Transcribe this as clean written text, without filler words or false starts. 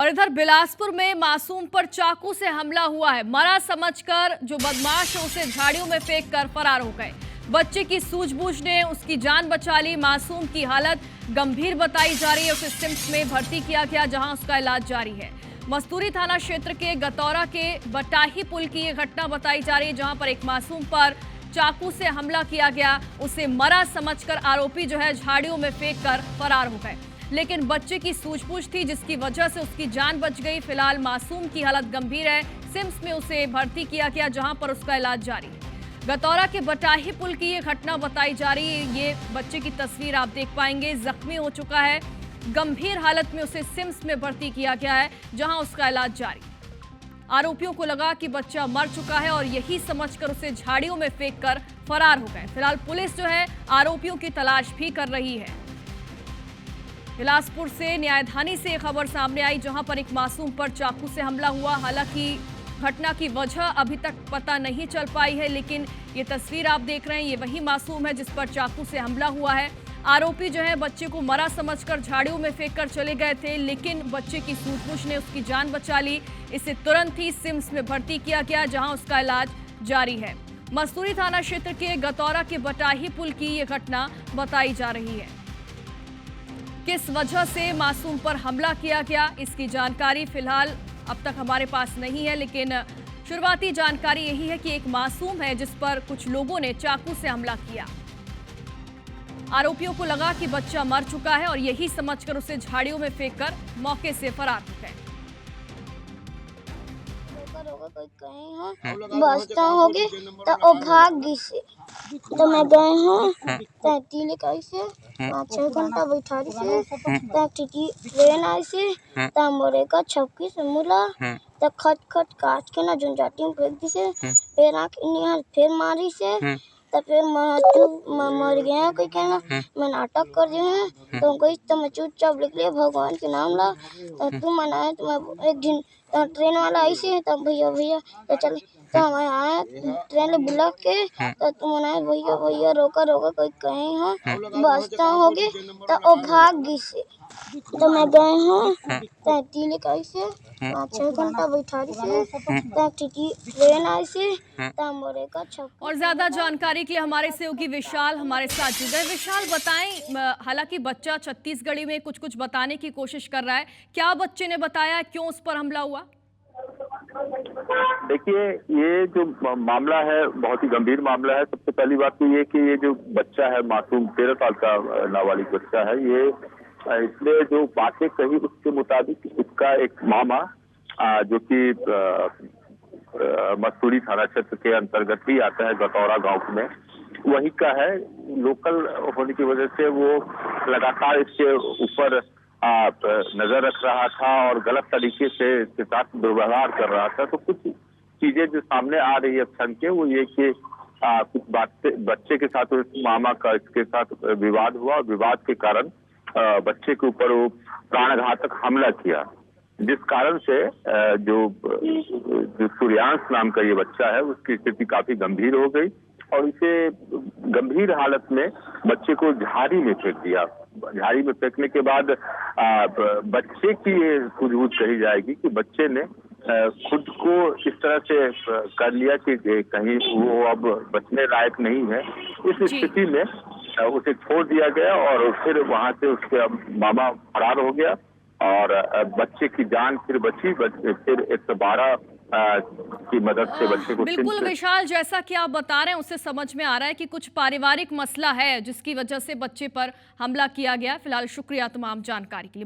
और इधर बिलासपुर में मासूम पर चाकू से हमला हुआ है। मरा समझकर जो बदमाश है उसे झाड़ियों में फेंक कर फरार हो गए। बच्चे की सूझबूझ ने उसकी जान बचा ली। मासूम की हालत गंभीर बताई जा रही है। उसे सिम्स में भर्ती किया गया, जहां उसका इलाज जारी है। मस्तूरी थाना क्षेत्र के गतौरा के बटाही पुल की यह घटना बताई जा रही है, जहां पर एक मासूम पर चाकू से हमला किया गया। उसे मरा समझकर आरोपी जो है झाड़ियों में फेंक कर फरार हो गए, लेकिन बच्चे की सूझबूझ थी जिसकी वजह से उसकी जान बच गई। फिलहाल मासूम की हालत गंभीर है। सिम्स में उसे भर्ती किया गया, जहां पर उसका इलाज जारी है। गतौरा के बटाही पुल की ये घटना बताई जा रही है। ये बच्चे की तस्वीर आप देख पाएंगे, जख्मी हो चुका है। गंभीर हालत में उसे सिम्स में भर्ती किया गया है, जहां उसका इलाज जारी। आरोपियों को लगा कि बच्चा मर चुका है और यही समझकर उसे झाड़ियों में फेंककर फरार हो गए। फिलहाल पुलिस जो है आरोपियों की तलाश भी कर रही है। बिलासपुर से न्यायधानी से खबर सामने आई, जहां पर एक मासूम पर चाकू से हमला हुआ। हालांकि घटना की वजह अभी तक पता नहीं चल पाई है, लेकिन ये तस्वीर आप देख रहे हैं, ये वही मासूम है जिस पर चाकू से हमला हुआ है। आरोपी जो है बच्चे को मरा समझकर झाड़ियों में फेंककर चले गए थे, लेकिन बच्चे की सूझबूझ ने उसकी जान बचा ली। इसे तुरंत ही सिम्स में भर्ती किया गया, जहां उसका इलाज जारी है। मस्तूरी थाना क्षेत्र के गतौरा के बटाही पुल की ये घटना बताई जा रही है। किस वजह से मासूम पर हमला किया गया, इसकी जानकारी फिलहाल अब तक हमारे पास नहीं है, लेकिन शुरुआती जानकारी यही है कि एक मासूम है जिस पर कुछ लोगों ने चाकू से हमला किया। आरोपियों को लगा कि बच्चा मर चुका है और यही समझकर उसे झाड़ियों में फेंककर मौके से फरार हो गए। बस्ता हो गए तो ओ भाग गई से तो मैं गए हैं तीले कैसे 5-6 घंटा बैठा रही से ट्रेन आई से मोरे का छक्की से मुला तब खट खट काट के ना झुंझाटी में फेंक दी से फिर आँख फिर मारी से तब फिर मर गया कोई कहना मैं नाटक कर रही हूँ तो कोई तो मैं चुपचाप लिख लिया भगवान के नाम ला तो तुम मनाए तो मैं एक दिन ट्रेन वाला आई से तब भैया भैया तो चले तो हमें आए ट्रेन बुला के तो तुम मनाए भैया भैया रोका रोका कोई कहीं हो बस्ता हो गए तो ओ भाग गई से तो मैं गए हैं तीले कैसे 5-6 घंटा बैठा रही से ट्रेन आई से मोरे का छक्का। और ज्यादा जानकारी के लिए हमारे सहयोगी विशाल हमारे साथ जुड़े। विशाल बताएं, हालांकि बच्चा छत्तीसगढ़ी में कुछ कुछ बताने की कोशिश कर रहा है, क्या बच्चे ने बताया, क्यों उस पर हमला हुआ? देखिए, ये जो मामला है बहुत ही गंभीर मामला है। सबसे पहली बात तो ये कि ये जो बच्चा है मासूम 13 साल का नाबालिग बच्चा है, ये इसलिए जो बातें कही उसके मुताबिक उसका एक मामा जो कि मस्तूरी थाना क्षेत्र के अंतर्गत ही आता है, गतौरा गांव में, वही का है। लोकल होने की वजह से वो लगातार इसके ऊपर नजर रख रहा था और गलत तरीके से इसके साथ दुर्व्यवहार कर रहा था। तो कुछ चीजें जो सामने आ रही है क्षण के, वो ये कि कुछ बातें बच्चे के साथ उस मामा का इसके साथ विवाद हुआ और विवाद के कारण बच्चे के ऊपर वो प्राणघातक हमला किया, जिस कारण से जो सूर्यांश नाम का ये बच्चा है उसकी स्थिति काफी गंभीर हो गई और इसे गंभीर हालत में बच्चे को झाड़ी में फेंक दिया। झाड़ी में फेंकने के बाद बच्चे की ये सूझबूझ कही जाएगी कि बच्चे ने खुद को इस तरह से कर लिया कि कहीं वो अब बचने लायक नहीं है। इस स्थिति में उसे छोड़ दिया गया और फिर वहां से उसके मामा फरार हो गया और बच्चे की जान फिर बची। फिर 112 की मदद से बच्चे को बिल्कुल विशाल, जैसा कि आप बता रहे हैं उससे समझ में आ रहा है कि कुछ पारिवारिक मसला है जिसकी वजह से बच्चे पर हमला किया गया। फिलहाल शुक्रिया तमाम जानकारी के लिए।